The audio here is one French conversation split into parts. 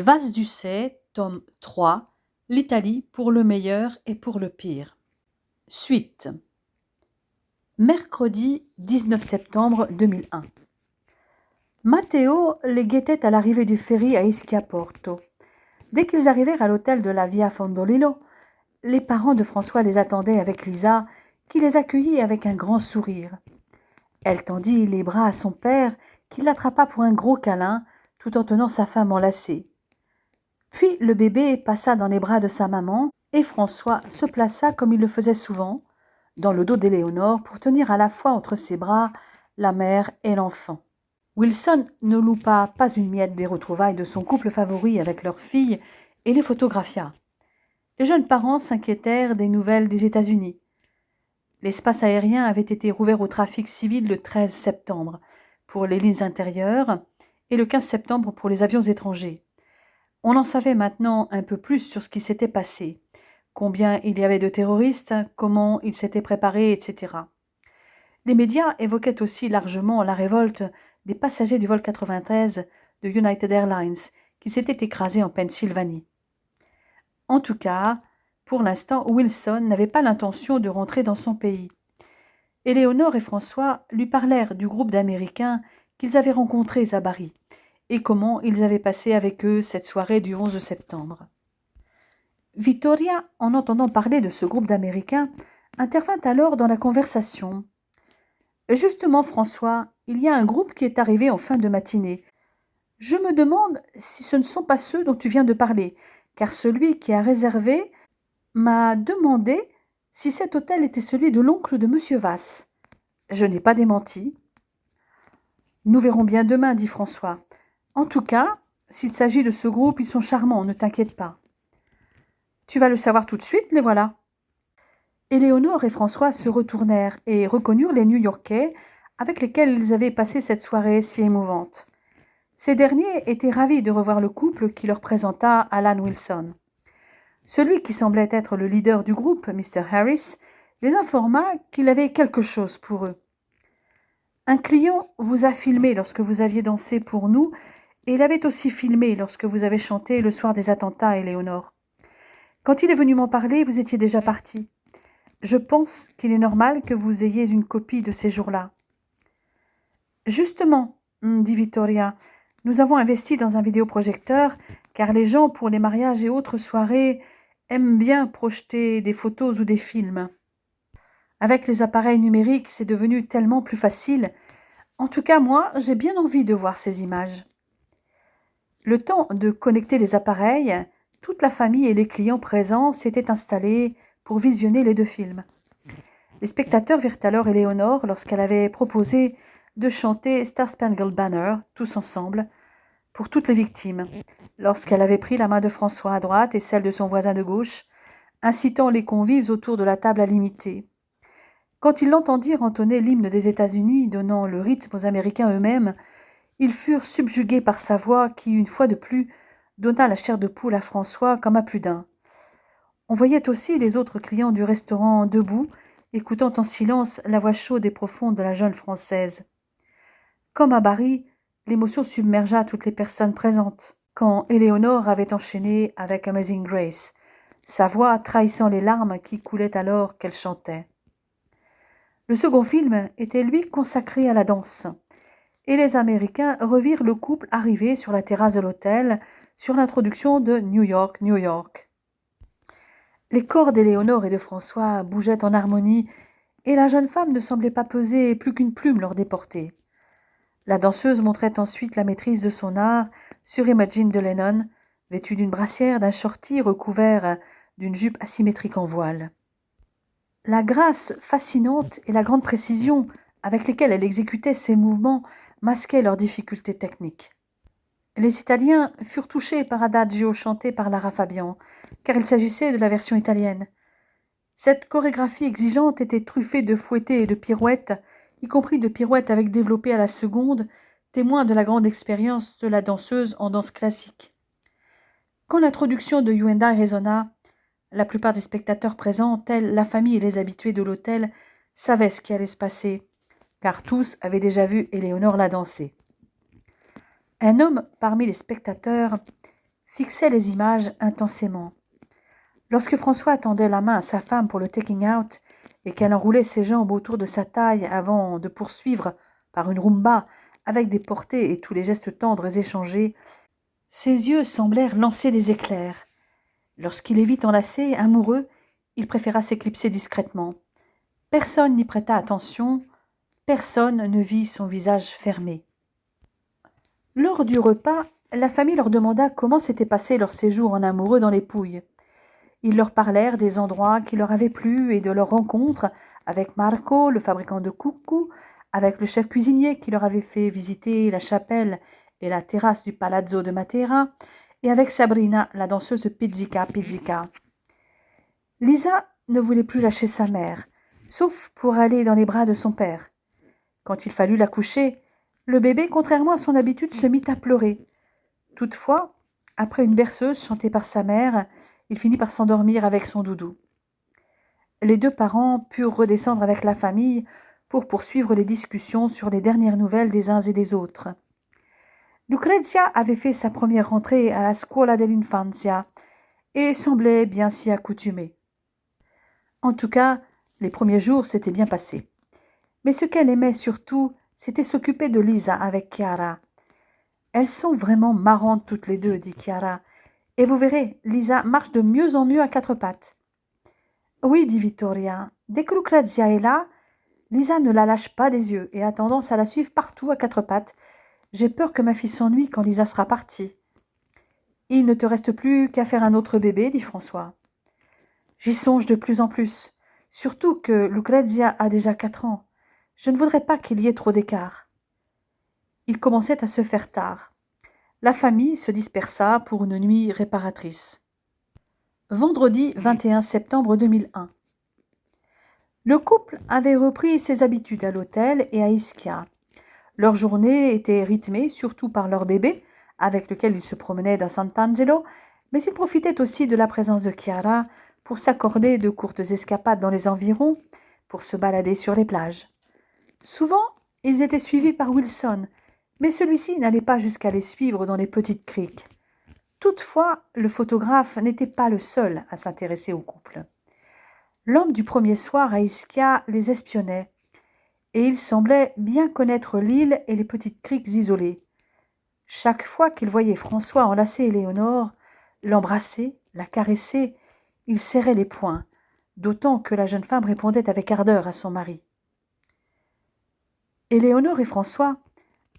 Les Vases du Cey, tome 3, l'Italie pour le meilleur et pour le pire. Suite. Mercredi 19 septembre 2001. Matteo les guettait à l'arrivée du ferry à Ischiaporto. Dès qu'ils arrivèrent à l'hôtel de la Via Fondolino, les parents de François les attendaient avec Lisa, qui les accueillit avec un grand sourire. Elle tendit les bras à son père, qui l'attrapa pour un gros câlin, tout en tenant sa femme enlacée. Puis le bébé passa dans les bras de sa maman, et François se plaça, comme il le faisait souvent, dans le dos d'Éléonore pour tenir à la fois entre ses bras la mère et l'enfant. Wilson ne loupa pas une miette des retrouvailles de son couple favori avec leur fille et les photographia. Les jeunes parents s'inquiétèrent des nouvelles des États-Unis. L'espace aérien avait été rouvert au trafic civil le 13 septembre pour les lignes intérieures et le 15 septembre pour les avions étrangers. On en savait maintenant un peu plus sur ce qui s'était passé, combien il y avait de terroristes, comment ils s'étaient préparés, etc. Les médias évoquaient aussi largement la révolte des passagers du vol 93 de United Airlines qui s'était écrasé en Pennsylvanie. En tout cas, pour l'instant, Wilson n'avait pas l'intention de rentrer dans son pays. Éléonore et François lui parlèrent du groupe d'Américains qu'ils avaient rencontrés à Bari et comment ils avaient passé avec eux cette soirée du 11 septembre. Vittoria, en entendant parler de ce groupe d'Américains, intervint alors dans la conversation. « Justement, François, il y a un groupe qui est arrivé en fin de matinée. Je me demande si ce ne sont pas ceux dont tu viens de parler, car celui qui a réservé m'a demandé si cet hôtel était celui de l'oncle de M. Vasse. Je n'ai pas démenti. »« Nous verrons bien demain, dit François. En tout cas, s'il s'agit de ce groupe, ils sont charmants, ne t'inquiète pas. »« Tu vas le savoir tout de suite, les voilà. » Éléonore et François se retournèrent et reconnurent les New-Yorkais avec lesquels ils avaient passé cette soirée si émouvante. Ces derniers étaient ravis de revoir le couple qui leur présenta Alan Wilson. Celui qui semblait être le leader du groupe, Mr. Harris, les informa qu'il avait quelque chose pour eux. « Un client vous a filmé lorsque vous aviez dansé pour nous, et il avait aussi filmé lorsque vous avez chanté le soir des attentats, Éléonore. Quand il est venu m'en parler, vous étiez déjà partie. Je pense qu'il est normal que vous ayez une copie de ces jours-là. »« Justement, dit Vittoria, nous avons investi dans un vidéoprojecteur, car les gens, pour les mariages et autres soirées, aiment bien projeter des photos ou des films. Avec les appareils numériques, c'est devenu tellement plus facile. En tout cas, moi, j'ai bien envie de voir ces images. » Le temps de connecter les appareils, toute la famille et les clients présents s'étaient installés pour visionner les deux films. Les spectateurs virent alors Éléonore lorsqu'elle avait proposé de chanter Star Spangled Banner, tous ensemble, pour toutes les victimes, lorsqu'elle avait pris la main de François à droite et celle de son voisin de gauche, incitant les convives autour de la table à l'imiter. Quand ils l'entendirent entonner l'hymne des États-Unis, donnant le rythme aux Américains eux-mêmes, ils furent subjugués par sa voix qui, une fois de plus, donna la chair de poule à François comme à plus d'un. On voyait aussi les autres clients du restaurant debout, écoutant en silence la voix chaude et profonde de la jeune Française. Comme à Bari, l'émotion submergea toutes les personnes présentes, quand Éléonore avait enchaîné avec Amazing Grace, sa voix trahissant les larmes qui coulaient alors qu'elle chantait. Le second film était, lui, consacré à la danse, et les Américains revirent le couple arriver sur la terrasse de l'hôtel sur l'introduction de New York, New York. Les corps d'Éléonore et de François bougeaient en harmonie, et la jeune femme ne semblait pas peser plus qu'une plume lors des portées. La danseuse montrait ensuite la maîtrise de son art sur Imogene de Lennon, vêtue d'une brassière, d'un shorty recouvert d'une jupe asymétrique en voile. La grâce fascinante et la grande précision avec lesquelles elle exécutait ses mouvements masquaient leurs difficultés techniques. Les Italiens furent touchés par Adagio chanté par Lara Fabian, car il s'agissait de la version italienne. Cette chorégraphie exigeante était truffée de fouettés et de pirouettes, y compris de pirouettes avec développées à la seconde, témoin de la grande expérience de la danseuse en danse classique. Quand l'introduction de You and I résonna, la plupart des spectateurs présents, tels la famille et les habitués de l'hôtel, savaient ce qui allait se passer, car tous avaient déjà vu Éléonore la danser. Un homme parmi les spectateurs fixait les images intensément. Lorsque François tendait la main à sa femme pour le taking out et qu'elle enroulait ses jambes autour de sa taille avant de poursuivre par une rumba avec des portées et tous les gestes tendres échangés, ses yeux semblèrent lancer des éclairs. Lorsqu'il les vit enlacés, amoureux, il préféra s'éclipser discrètement. Personne n'y prêta attention, personne ne vit son visage fermé. Lors du repas, la famille leur demanda comment s'était passé leur séjour en amoureux dans les Pouilles. Ils leur parlèrent des endroits qui leur avaient plu et de leur rencontre avec Marco, le fabricant de coucou, avec le chef cuisinier qui leur avait fait visiter la chapelle et la terrasse du Palazzo de Matera, et avec Sabrina, la danseuse de Pizzica Pizzica. Lisa ne voulait plus lâcher sa mère, sauf pour aller dans les bras de son père. Quand il fallut la coucher, le bébé, contrairement à son habitude, se mit à pleurer. Toutefois, après une berceuse chantée par sa mère, il finit par s'endormir avec son doudou. Les deux parents purent redescendre avec la famille pour poursuivre les discussions sur les dernières nouvelles des uns et des autres. Lucrezia avait fait sa première rentrée à la Scuola dell'Infanzia et semblait bien s'y accoutumer. En tout cas, les premiers jours s'étaient bien passés. Mais ce qu'elle aimait surtout, c'était s'occuper de Lisa avec Chiara. « Elles sont vraiment marrantes toutes les deux, dit Chiara. Et vous verrez, Lisa marche de mieux en mieux à quatre pattes. » Oui, dit Vittoria. Dès que Lucrezia est là, Lisa ne la lâche pas des yeux et a tendance à la suivre partout à quatre pattes. J'ai peur que ma fille s'ennuie quand Lisa sera partie. Il ne te reste plus qu'à faire un autre bébé, dit François. J'y songe de plus en plus, surtout que Lucrezia a déjà 4 ans. Je ne voudrais pas qu'il y ait trop d'écart. Il commençait à se faire tard. La famille se dispersa pour une nuit réparatrice. Vendredi 21 septembre 2001. Le couple avait repris ses habitudes à l'hôtel et à Ischia. Leur journée était rythmée surtout par leur bébé, avec lequel ils se promenaient dans Sant'Angelo, mais ils profitaient aussi de la présence de Chiara pour s'accorder de courtes escapades dans les environs, pour se balader sur les plages. Souvent, ils étaient suivis par Wilson, mais celui-ci n'allait pas jusqu'à les suivre dans les petites criques. Toutefois, le photographe n'était pas le seul à s'intéresser au couple. L'homme du premier soir à Ischia les espionnait, et il semblait bien connaître l'île et les petites criques isolées. Chaque fois qu'il voyait François enlacer Éléonore, l'embrasser, la caresser, il serrait les poings, d'autant que la jeune femme répondait avec ardeur à son mari. Éléonore et François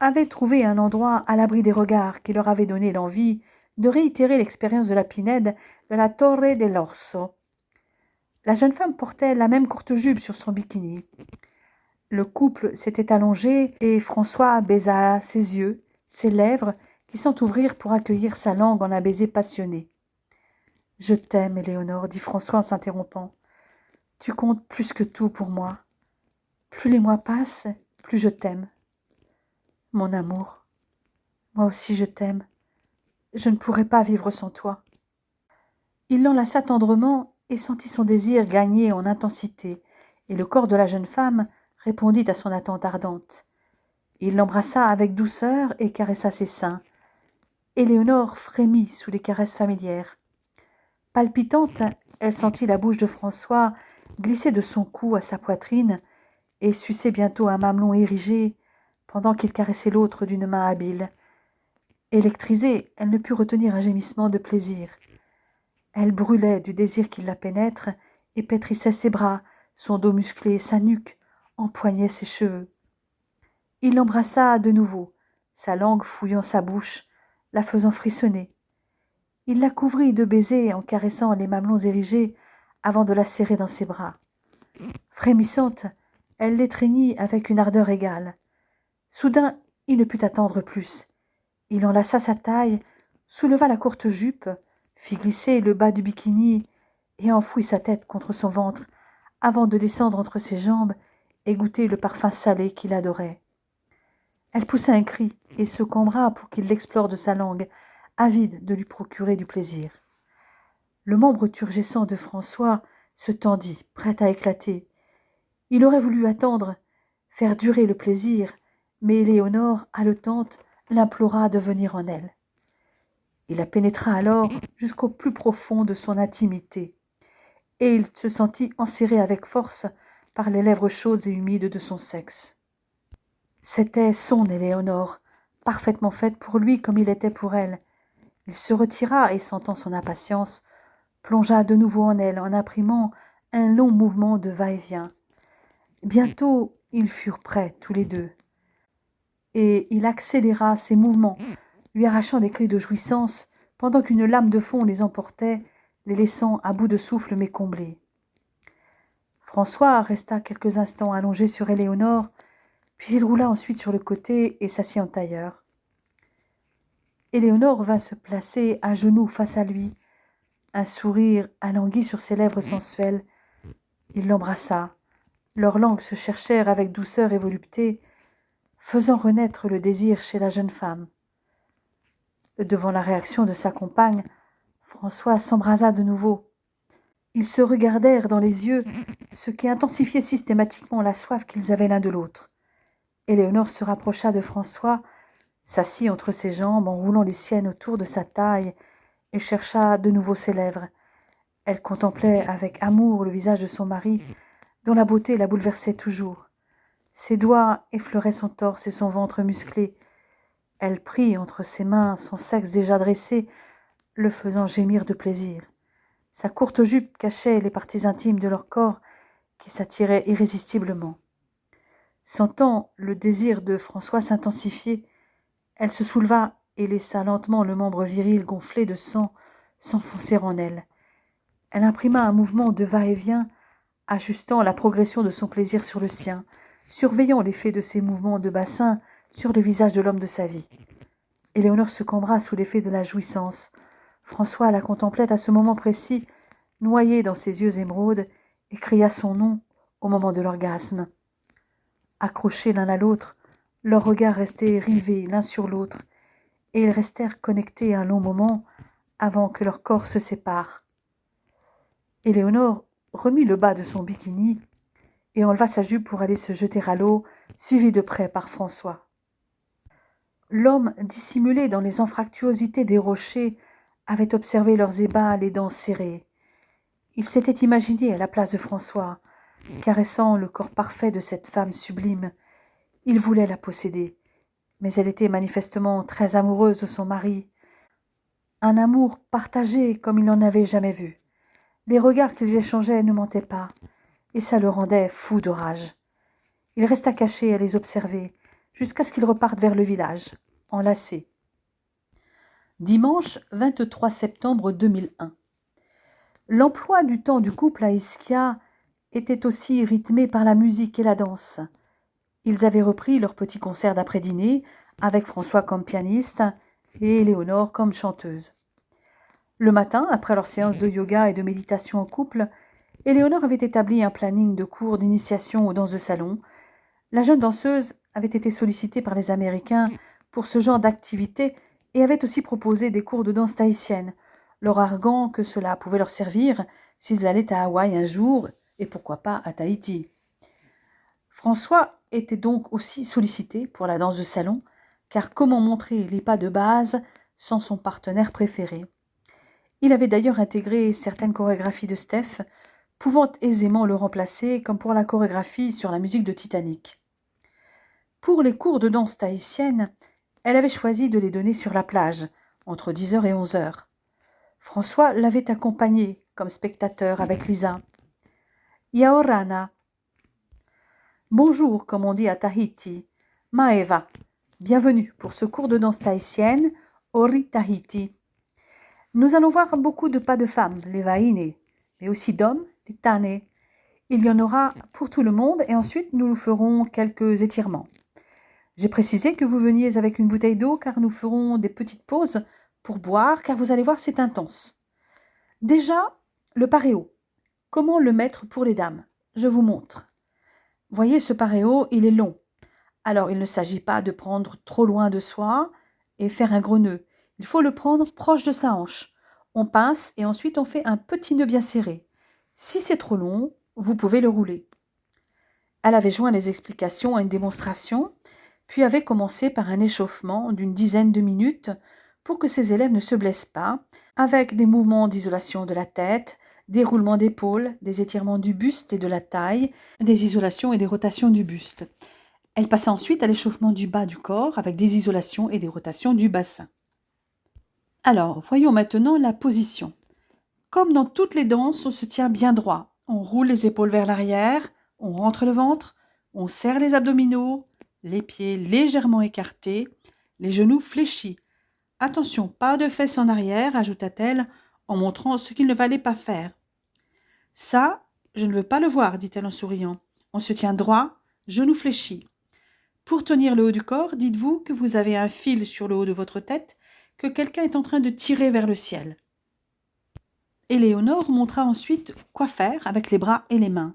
avaient trouvé un endroit à l'abri des regards qui leur avait donné l'envie de réitérer l'expérience de la Pinède de la Torre dell'Orso. La jeune femme portait la même courte jupe sur son bikini. Le couple s'était allongé et François baisa ses yeux, ses lèvres qui s'entr'ouvrirent pour accueillir sa langue en un baiser passionné. « Je t'aime, Éléonore, dit François en s'interrompant. Tu comptes plus que tout pour moi. Plus les mois passent, plus je t'aime. Mon amour, moi aussi je t'aime. Je ne pourrais pas vivre sans toi. » Il l'enlaça tendrement et sentit son désir gagner en intensité, et le corps de la jeune femme répondit à son attente ardente. Il l'embrassa avec douceur et caressa ses seins. Éléonore frémit sous les caresses familières. Palpitante, elle sentit la bouche de François glisser de son cou à sa poitrine et sucer bientôt un mamelon érigé pendant qu'il caressait l'autre d'une main habile. Électrisée, elle ne put retenir un gémissement de plaisir. Elle brûlait du désir qu'il la pénètre et pétrissait ses bras, son dos musclé, sa nuque, empoignait ses cheveux. Il l'embrassa de nouveau, sa langue fouillant sa bouche, la faisant frissonner. Il la couvrit de baisers en caressant les mamelons érigés avant de la serrer dans ses bras. Frémissante, elle l'étreignit avec une ardeur égale. Soudain, il ne put attendre plus. Il enlaça sa taille, souleva la courte jupe, fit glisser le bas du bikini et enfouit sa tête contre son ventre avant de descendre entre ses jambes et goûter le parfum salé qu'il adorait. Elle poussa un cri et se cambra pour qu'il l'explore de sa langue, avide de lui procurer du plaisir. Le membre turgescent de François se tendit, prêt à éclater. Il aurait voulu attendre, faire durer le plaisir, mais Éléonore, haletante, l'implora de venir en elle. Il la pénétra alors jusqu'au plus profond de son intimité, et il se sentit enserré avec force par les lèvres chaudes et humides de son sexe. C'était son Éléonore, parfaitement faite pour lui comme il était pour elle. Il se retira et, sentant son impatience, plongea de nouveau en elle en imprimant un long mouvement de va-et-vient. Bientôt, ils furent prêts, tous les deux, et il accéléra ses mouvements, lui arrachant des cris de jouissance, pendant qu'une lame de fond les emportait, les laissant à bout de souffle mais comblés. François resta quelques instants allongé sur Éléonore, puis il roula ensuite sur le côté et s'assit en tailleur. Éléonore vint se placer à genoux face à lui, un sourire alangui sur ses lèvres sensuelles. Il l'embrassa. Leurs langues se cherchèrent avec douceur et volupté, faisant renaître le désir chez la jeune femme. Devant la réaction de sa compagne, François s'embrasa de nouveau. Ils se regardèrent dans les yeux, ce qui intensifiait systématiquement la soif qu'ils avaient l'un de l'autre. Éléonore se rapprocha de François, s'assit entre ses jambes en roulant les siennes autour de sa taille et chercha de nouveau ses lèvres. Elle contemplait avec amour le visage de son mari, dont la beauté la bouleversait toujours. Ses doigts effleuraient son torse et son ventre musclé. Elle prit entre ses mains son sexe déjà dressé, le faisant gémir de plaisir. Sa courte jupe cachait les parties intimes de leur corps qui s'attiraient irrésistiblement. Sentant le désir de François s'intensifier, elle se souleva et laissa lentement le membre viril gonflé de sang s'enfoncer en elle. Elle imprima un mouvement de va-et-vient, ajustant la progression de son plaisir sur le sien, surveillant l'effet de ses mouvements de bassin sur le visage de l'homme de sa vie. Éléonore se cambra sous l'effet de la jouissance. François la contemplait à ce moment précis, noyé dans ses yeux émeraudes, et cria son nom au moment de l'orgasme. Accrochés l'un à l'autre, leurs regards restaient rivés l'un sur l'autre, et ils restèrent connectés un long moment avant que leurs corps se séparent. Éléonore remit le bas de son bikini et enleva sa jupe pour aller se jeter à l'eau, suivie de près par François. L'homme, dissimulé dans les anfractuosités des rochers, avait observé leurs ébats, les dents serrées. Il s'était imaginé à la place de François, caressant le corps parfait de cette femme sublime. Il voulait la posséder, mais elle était manifestement très amoureuse de son mari. Un amour partagé comme il n'en avait jamais vu. Les regards qu'ils échangeaient ne mentaient pas, et ça le rendait fou de rage. Il resta caché à les observer, jusqu'à ce qu'ils repartent vers le village, enlacés. Dimanche 23 septembre 2001. L'emploi du temps du couple à Ischia était aussi rythmé par la musique et la danse. Ils avaient repris leur petit concert d'après-dîner, avec François comme pianiste et Éléonore comme chanteuse. Le matin, après leur séance de yoga et de méditation en couple, Éléonore avait établi un planning de cours d'initiation aux danses de salon. La jeune danseuse avait été sollicitée par les Américains pour ce genre d'activité et avait aussi proposé des cours de danse tahitienne, leur arguant que cela pouvait leur servir s'ils allaient à Hawaï un jour et pourquoi pas à Tahiti. François était donc aussi sollicité pour la danse de salon, car comment montrer les pas de base sans son partenaire préféré? Il avait d'ailleurs intégré certaines chorégraphies de Steph, pouvant aisément le remplacer, comme pour la chorégraphie sur la musique de Titanic. Pour les cours de danse tahitienne, elle avait choisi de les donner sur la plage, entre 10h et 11h. François l'avait accompagnée comme spectateur avec Lisa. Yaorana. Bonjour, comme on dit à Tahiti. Maeva. Bienvenue pour ce cours de danse tahitienne, Ori Tahiti. Nous allons voir beaucoup de pas de femmes, les vaïnes, mais aussi d'hommes, les tane. Il y en aura pour tout le monde et ensuite nous ferons quelques étirements. J'ai précisé que vous veniez avec une bouteille d'eau car nous ferons des petites pauses pour boire car vous allez voir c'est intense. Déjà, le paréo. Comment le mettre pour les dames? Je vous montre. Voyez ce paréo, il est long. Alors il ne s'agit pas de prendre trop loin de soi et faire un gros nœud. Il faut le prendre proche de sa hanche. On pince et ensuite on fait un petit nœud bien serré. Si c'est trop long, vous pouvez le rouler. Elle avait joint les explications à une démonstration, puis avait commencé par un échauffement d'une dizaine de minutes pour que ses élèves ne se blessent pas, avec des mouvements d'isolation de la tête, des roulements d'épaules, des étirements du buste et de la taille, des isolations et des rotations du buste. Elle passa ensuite à l'échauffement du bas du corps avec des isolations et des rotations du bassin. Alors, voyons maintenant la position. Comme dans toutes les danses, on se tient bien droit. On roule les épaules vers l'arrière, on rentre le ventre, on serre les abdominaux, les pieds légèrement écartés, les genoux fléchis. Attention, pas de fesses en arrière, ajouta-t-elle en montrant ce qu'il ne fallait pas faire. Ça, je ne veux pas le voir, dit-elle en souriant. On se tient droit, genoux fléchis. Pour tenir le haut du corps, dites-vous que vous avez un fil sur le haut de votre tête que quelqu'un est en train de tirer vers le ciel. Éléonore montra ensuite quoi faire avec les bras et les mains.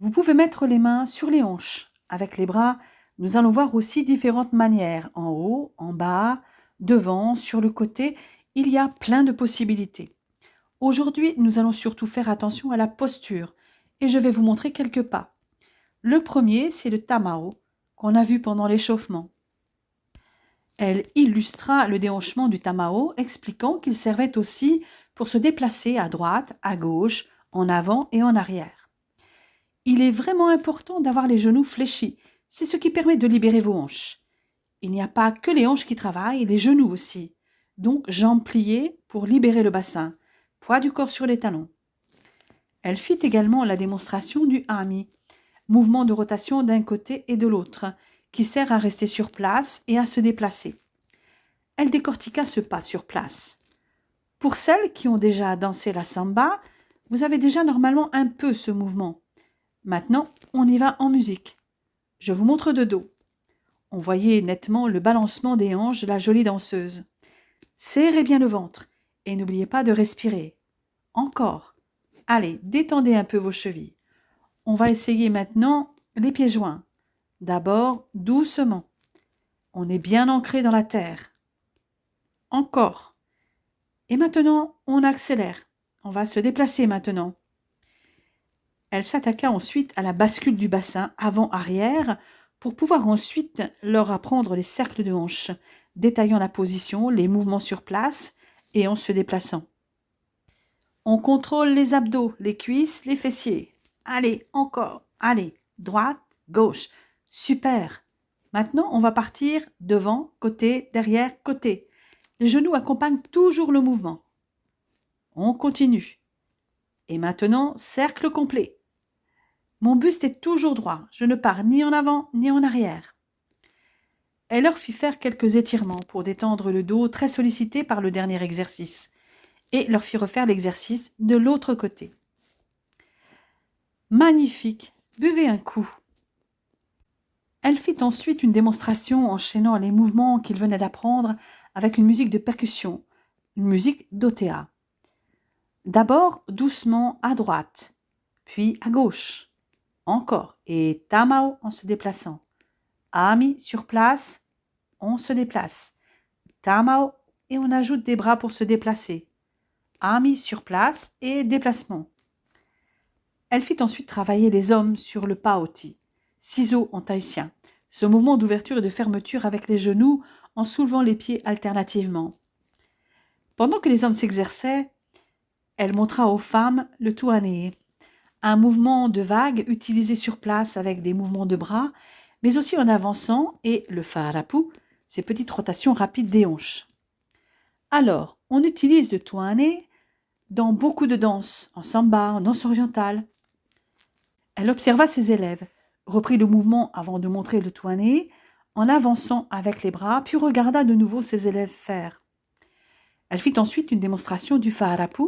Vous pouvez mettre les mains sur les hanches. Avec les bras, nous allons voir aussi différentes manières, en haut, en bas, devant, sur le côté. Il y a plein de possibilités. Aujourd'hui, nous allons surtout faire attention à la posture et je vais vous montrer quelques pas. Le premier, c'est le tamao qu'on a vu pendant l'échauffement. Elle illustra le déhanchement du tamao, expliquant qu'il servait aussi pour se déplacer à droite, à gauche, en avant et en arrière. Il est vraiment important d'avoir les genoux fléchis, c'est ce qui permet de libérer vos hanches. Il n'y a pas que les hanches qui travaillent, les genoux aussi. Donc jambes pliées pour libérer le bassin, poids du corps sur les talons. Elle fit également la démonstration du ami, mouvement de rotation d'un côté et de l'autre, qui sert à rester sur place et à se déplacer. Elle décortiqua ce pas sur place. Pour celles qui ont déjà dansé la samba, vous avez déjà normalement un peu ce mouvement. Maintenant, on y va en musique. Je vous montre de dos. On voyait nettement le balancement des hanches de la jolie danseuse. Serrez bien le ventre et n'oubliez pas de respirer. Encore. Allez, détendez un peu vos chevilles. On va essayer maintenant les pieds joints. D'abord, doucement. On est bien ancré dans la terre. Encore. Et maintenant, on accélère. On va se déplacer maintenant. Elle s'attaqua ensuite à la bascule du bassin avant-arrière pour pouvoir ensuite leur apprendre les cercles de hanches, détaillant la position, les mouvements sur place et en se déplaçant. On contrôle les abdos, les cuisses, les fessiers. Allez, encore. Allez, droite, gauche. Super. Maintenant, on va partir devant, côté, derrière, côté. Les genoux accompagnent toujours le mouvement. On continue. Et maintenant, cercle complet. Mon buste est toujours droit. Je ne pars ni en avant ni en arrière. Elle leur fit faire quelques étirements pour détendre le dos très sollicité par le dernier exercice et leur fit refaire l'exercice de l'autre côté. Magnifique. Buvez un coup. Elle fit ensuite une démonstration enchaînant les mouvements qu'il venait d'apprendre avec une musique de percussion, une musique d'OTA. D'abord doucement à droite, puis à gauche. Encore, et tamao en se déplaçant. Ami sur place, on se déplace. Tamao, et on ajoute des bras pour se déplacer. Ami sur place et déplacement. Elle fit ensuite travailler les hommes sur le paoti, ciseaux en tahitien, ce mouvement d'ouverture et de fermeture avec les genoux en soulevant les pieds alternativement. Pendant que les hommes s'exerçaient, elle montra aux femmes le tuane, un mouvement de vague utilisé sur place avec des mouvements de bras, mais aussi en avançant, et le farapu, ces petites rotations rapides des hanches. Alors, on utilise le tuane dans beaucoup de danses, en samba, en danse orientale. Elle observa ses élèves, reprit le mouvement avant de montrer le tuane, en avançant avec les bras, puis regarda de nouveau ses élèves faire. Elle fit ensuite une démonstration du farapu,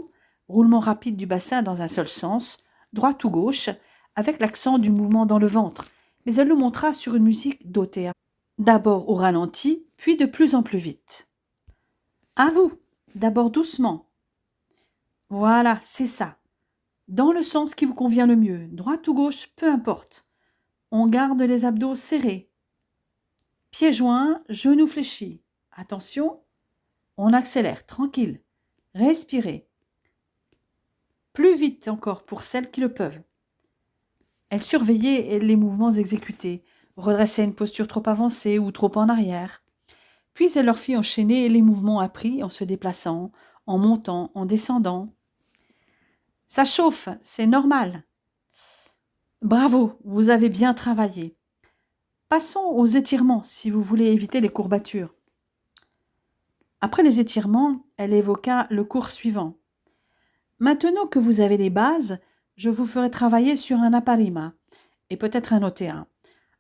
roulement rapide du bassin dans un seul sens, droite ou gauche, avec l'accent du mouvement dans le ventre, mais elle le montra sur une musique d'OTA, d'abord au ralenti, puis de plus en plus vite. À vous, d'abord doucement. Voilà, c'est ça. Dans le sens qui vous convient le mieux, droite ou gauche, peu importe. On garde les abdos serrés. Pieds joints, genoux fléchis. Attention, on accélère, tranquille. Respirez. Plus vite encore pour celles qui le peuvent. Elle surveillait les mouvements exécutés, redressait une posture trop avancée ou trop en arrière. Puis elle leur fit enchaîner les mouvements appris en se déplaçant, en montant, en descendant. « Ça chauffe, c'est normal. »« Bravo, vous avez bien travaillé. Passons aux étirements si vous voulez éviter les courbatures. » Après les étirements, elle évoqua le cours suivant. « Maintenant que vous avez les bases, je vous ferai travailler sur un aparima et peut-être un OTA.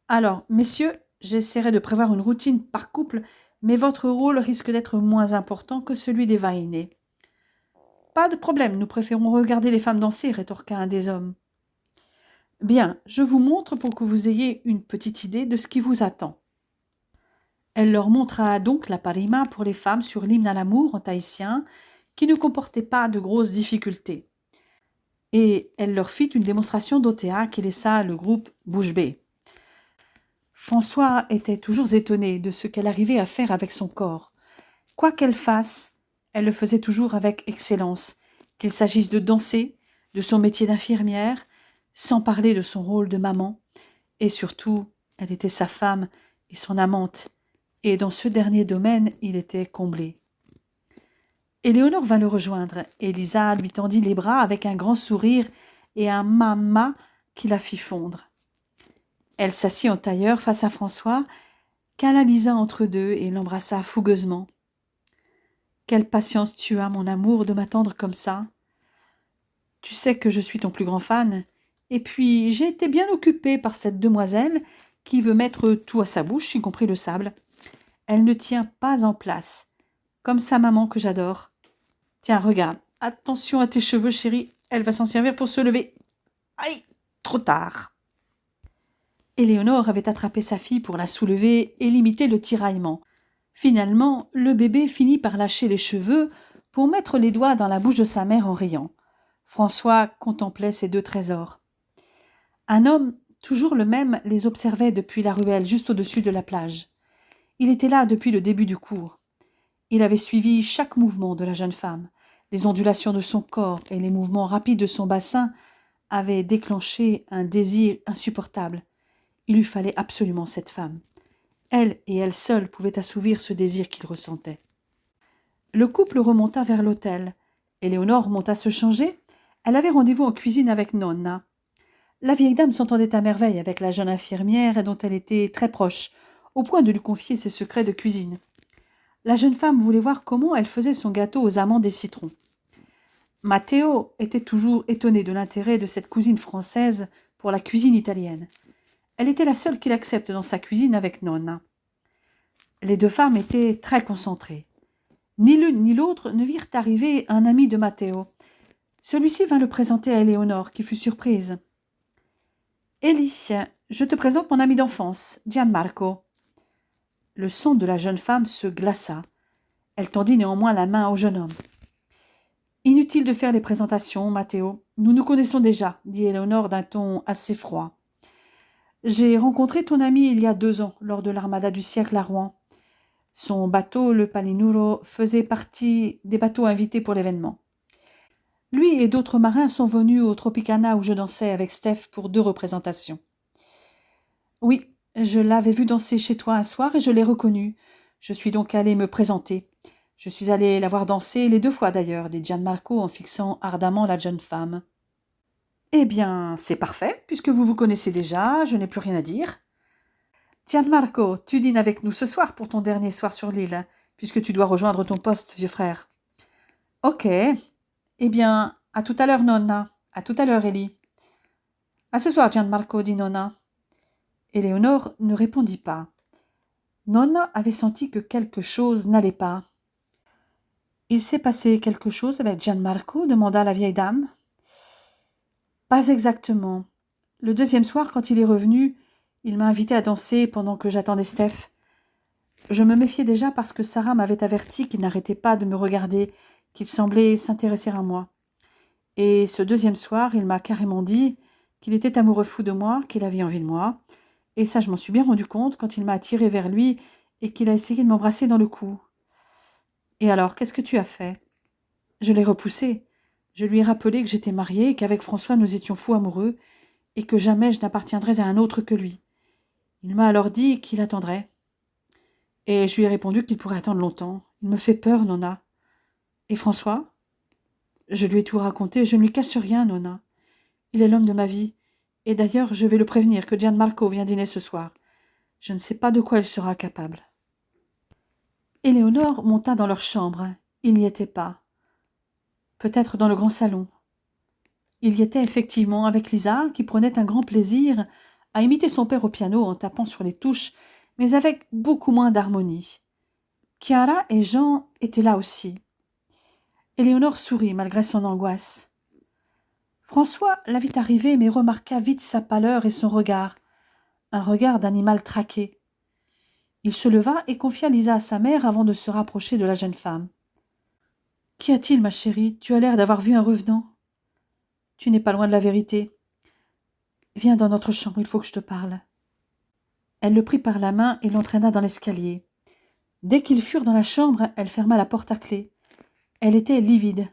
Alors, messieurs, j'essaierai de prévoir une routine par couple, mais votre rôle risque d'être moins important que celui des vainés. »« Pas de problème, nous préférons regarder les femmes danser, » rétorqua un des hommes. « Bien, je vous montre pour que vous ayez une petite idée de ce qui vous attend. » Elle leur montra donc la parima pour les femmes sur l'hymne à l'amour en tahitien, qui ne comportait pas de grosses difficultés. Et elle leur fit une démonstration d'OTA qui laissa le groupe bouche bée. François était toujours étonné de ce qu'elle arrivait à faire avec son corps. Quoi qu'elle fasse, elle le faisait toujours avec excellence, qu'il s'agisse de danser, de son métier d'infirmière, sans parler de son rôle de maman, et surtout, elle était sa femme et son amante, et dans ce dernier domaine, il était comblé. Éléonore vint le rejoindre, et Lisa lui tendit les bras avec un grand sourire et un mama qui la fit fondre. Elle s'assit en tailleur face à François, cala Lisa entre deux et l'embrassa fougueusement. « Quelle patience tu as, mon amour, de m'attendre comme ça. Tu sais que je suis ton plus grand fan, et puis j'ai été bien occupée par cette demoiselle qui veut mettre tout à sa bouche, y compris le sable. Elle ne tient pas en place, comme sa maman que j'adore. Tiens, regarde, attention à tes cheveux, chérie, elle va s'en servir pour se lever. Aïe, trop tard. » Éléonore avait attrapé sa fille pour la soulever et limiter le tiraillement. Finalement, le bébé finit par lâcher les cheveux pour mettre les doigts dans la bouche de sa mère en riant. François contemplait ces deux trésors. Un homme, toujours le même, les observait depuis la ruelle juste au-dessus de la plage. Il était là depuis le début du cours. Il avait suivi chaque mouvement de la jeune femme. Les ondulations de son corps et les mouvements rapides de son bassin avaient déclenché un désir insupportable. Il lui fallait absolument cette femme. Elle et elle seule pouvaient assouvir ce désir qu'il ressentait. Le couple remonta vers l'hôtel. Éléonore monta se changer. Elle avait rendez-vous en cuisine avec Nonna. La vieille dame s'entendait à merveille avec la jeune infirmière dont elle était très proche, au point de lui confier ses secrets de cuisine. La jeune femme voulait voir comment elle faisait son gâteau aux amandes et citrons. Matteo était toujours étonné de l'intérêt de cette cousine française pour la cuisine italienne. Elle était la seule qu'il accepte dans sa cuisine avec Nonna. Les deux femmes étaient très concentrées. Ni l'une ni l'autre ne virent arriver un ami de Matteo. Celui-ci vint le présenter à Éléonore, qui fut surprise. « Élie, je te présente mon ami d'enfance, Gianmarco. » Le sang de la jeune femme se glaça. Elle tendit néanmoins la main au jeune homme. « Inutile de faire les présentations, Matteo. Nous nous connaissons déjà, » dit Éléonore d'un ton assez froid. « J'ai rencontré ton ami il y a 2 ans, lors de l'armada du siècle à Rouen. Son bateau, le Palinuro, faisait partie des bateaux invités pour l'événement. Lui et d'autres marins sont venus au Tropicana où je dansais avec Steph pour 2 représentations. Oui, je l'avais vu danser chez toi un soir et je l'ai reconnu. Je suis donc allée me présenter. Je suis allée la voir danser les 2 fois d'ailleurs, dit Gianmarco en fixant ardemment la jeune femme. Eh bien, c'est parfait, puisque vous vous connaissez déjà, je n'ai plus rien à dire. Gianmarco, tu dînes avec nous ce soir pour ton dernier soir sur l'île, puisque tu dois rejoindre ton poste, vieux frère. Ok. Eh bien, à tout à l'heure, Nonna. À tout à l'heure, Élie. À ce soir, Gianmarco, dit Nonna. Éléonore ne répondit pas. Nonna avait senti que quelque chose n'allait pas. Il s'est passé quelque chose avec Gianmarco, demanda la vieille dame. Pas exactement. Le 2e soir, quand il est revenu, il m'a invité à danser pendant que j'attendais Steph. Je me méfiais déjà parce que Sarah m'avait averti qu'il n'arrêtait pas de me regarder, qu'il semblait s'intéresser à moi. Et ce 2e soir, il m'a carrément dit qu'il était amoureux fou de moi, qu'il avait envie de moi. Et ça, je m'en suis bien rendu compte quand il m'a attirée vers lui et qu'il a essayé de m'embrasser dans le cou. Et alors, qu'est-ce que tu as fait? Je l'ai repoussé. Je lui ai rappelé que j'étais mariée et qu'avec François, nous étions fous amoureux et que jamais je n'appartiendrais à un autre que lui. Il m'a alors dit qu'il attendrait. Et je lui ai répondu qu'il pourrait attendre longtemps. Il me fait peur, Nona. Et François? Je lui ai tout raconté, je ne lui cache rien, Nona. Il est l'homme de ma vie. Et d'ailleurs, je vais le prévenir que Gianmarco vient dîner ce soir. Je ne sais pas de quoi il sera capable. Éléonore monta dans leur chambre. Il n'y était pas. Peut-être dans le grand salon. Il y était effectivement avec Lisa, qui prenait un grand plaisir à imiter son père au piano en tapant sur les touches, mais avec beaucoup moins d'harmonie. Chiara et Jean étaient là aussi. Éléonore sourit malgré son angoisse. François la vit arriver, mais remarqua vite sa pâleur et son regard, un regard d'animal traqué. Il se leva et confia Lisa à sa mère avant de se rapprocher de la jeune femme. « Qu'y a-t-il, ma chérie? Tu as l'air d'avoir vu un revenant. »« Tu n'es pas loin de la vérité. Viens dans notre chambre, il faut que je te parle. » Elle le prit par la main et l'entraîna dans l'escalier. Dès qu'ils furent dans la chambre, elle ferma la porte à clé. Elle était livide.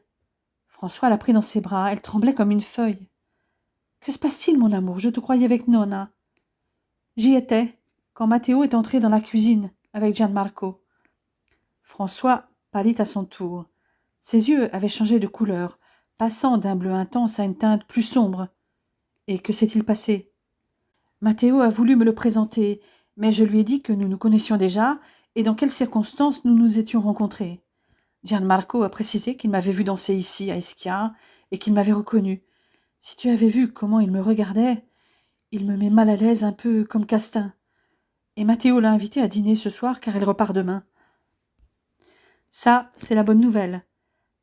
François la prit dans ses bras, elle tremblait comme une feuille. « Que se passe-t-il, mon amour? Je te croyais avec Nona. »« J'y étais, quand Matteo est entré dans la cuisine avec Gianmarco. » François pâlit à son tour. Ses yeux avaient changé de couleur, passant d'un bleu intense à une teinte plus sombre. Et que s'est-il passé? Matteo a voulu me le présenter, mais je lui ai dit que nous nous connaissions déjà et dans quelles circonstances nous nous étions rencontrés. Gianmarco a précisé qu'il m'avait vu danser ici, à Ischia, et qu'il m'avait reconnu. Si tu avais vu comment il me regardait, il me met mal à l'aise, un peu comme Castin. Et Matteo l'a invité à dîner ce soir car il repart demain. Ça, c'est la bonne nouvelle.